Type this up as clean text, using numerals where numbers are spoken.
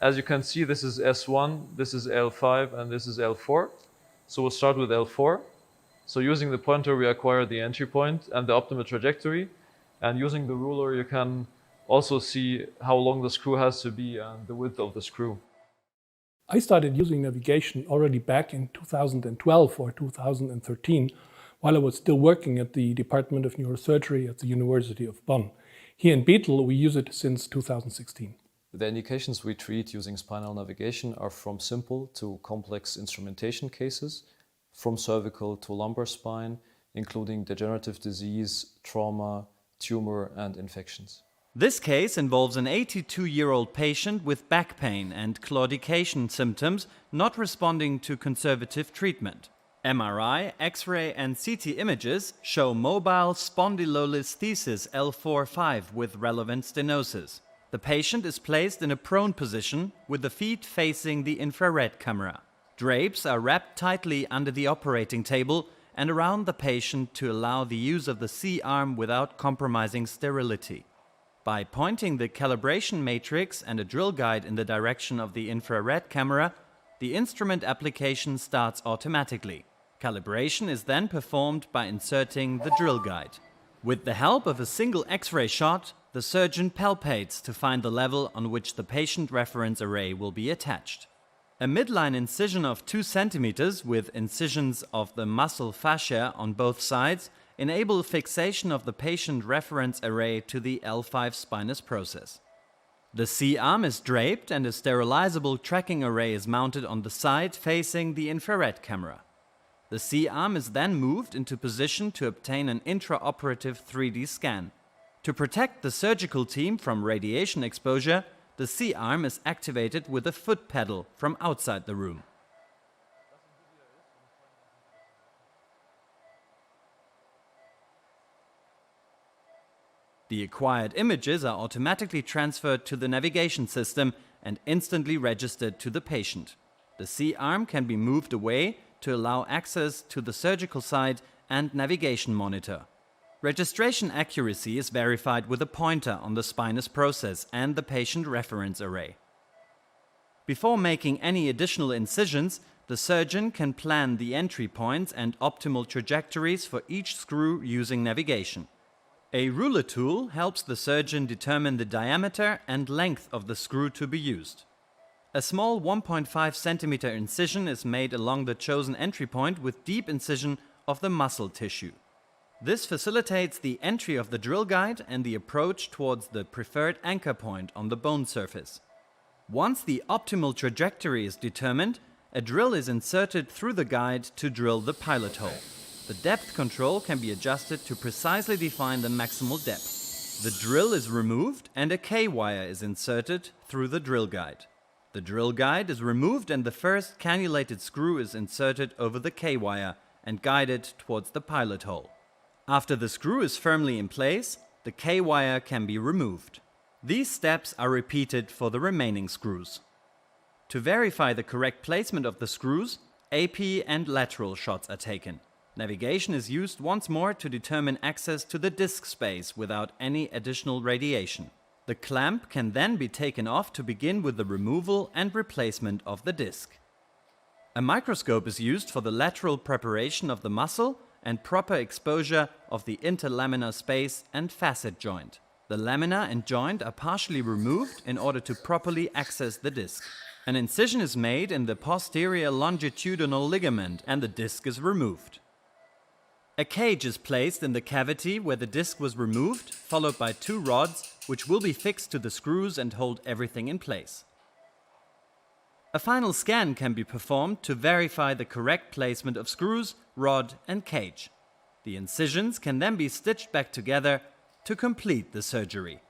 As you can see, this is S1, this is L5, and this is L4. So we'll start with L4. So using the pointer, we acquire the entry point and the optimal trajectory. And using the ruler, you can also see how long the screw has to be and the width of the screw. I started using navigation already back in 2012 or 2013, while I was still working at the Department of Neurosurgery at the University of Bonn. Here in Bethel, we use it since 2016. The indications we treat using spinal navigation are from simple to complex instrumentation cases, from cervical to lumbar spine, including degenerative disease, trauma, tumor, and infections. This case involves an 82-year-old patient with back pain and claudication symptoms not responding to conservative treatment. MRI, X-ray and CT images show mobile spondylolisthesis L4-5 with relevant stenosis. The patient is placed in a prone position with the feet facing the infrared camera. Drapes are wrapped tightly under the operating table and around the patient to allow the use of the C-arm without compromising sterility. By pointing the calibration matrix and a drill guide in the direction of the infrared camera, the instrument application starts automatically. Calibration is then performed by inserting the drill guide. With the help of a single X-ray shot, the surgeon palpates to find the level on which the patient reference array will be attached. A midline incision of 2 cm with incisions of the muscle fascia on both sides enable fixation of the patient reference array to the L5 spinous process. The C-arm is draped and a sterilizable tracking array is mounted on the side facing the infrared camera. The C-arm is then moved into position to obtain an intraoperative 3D scan. To protect the surgical team from radiation exposure, the C-arm is activated with a foot pedal from outside the room. The acquired images are automatically transferred to the navigation system and instantly registered to the patient. The C-arm can be moved away to allow access to the surgical side and navigation monitor. Registration accuracy is verified with a pointer on the spinous process and the patient reference array. Before making any additional incisions, the surgeon can plan the entry points and optimal trajectories for each screw using navigation. A ruler tool helps the surgeon determine the diameter and length of the screw to be used. A small 1.5 cm incision is made along the chosen entry point with deep incision of the muscle tissue. This facilitates the entry of the drill guide and the approach towards the preferred anchor point on the bone surface. Once the optimal trajectory is determined, a drill is inserted through the guide to drill the pilot hole. The depth control can be adjusted to precisely define the maximal depth. The drill is removed and a K-wire is inserted through the drill guide. The drill guide is removed and the first cannulated screw is inserted over the K-wire and guided towards the pilot hole. After the screw is firmly in place, the K-wire can be removed. These steps are repeated for the remaining screws. To verify the correct placement of the screws, AP and lateral shots are taken. Navigation is used once more to determine access to the disc space without any additional radiation. The clamp can then be taken off to begin with the removal and replacement of the disc. A microscope is used for the lateral preparation of the muscle and proper exposure of the interlaminar space and facet joint. The lamina and joint are partially removed in order to properly access the disc. An incision is made in the posterior longitudinal ligament and the disc is removed. A cage is placed in the cavity where the disc was removed, followed by 2 rods, which will be fixed to the screws and hold everything in place. A final scan can be performed to verify the correct placement of screws, rod and cage. The incisions can then be stitched back together to complete the surgery.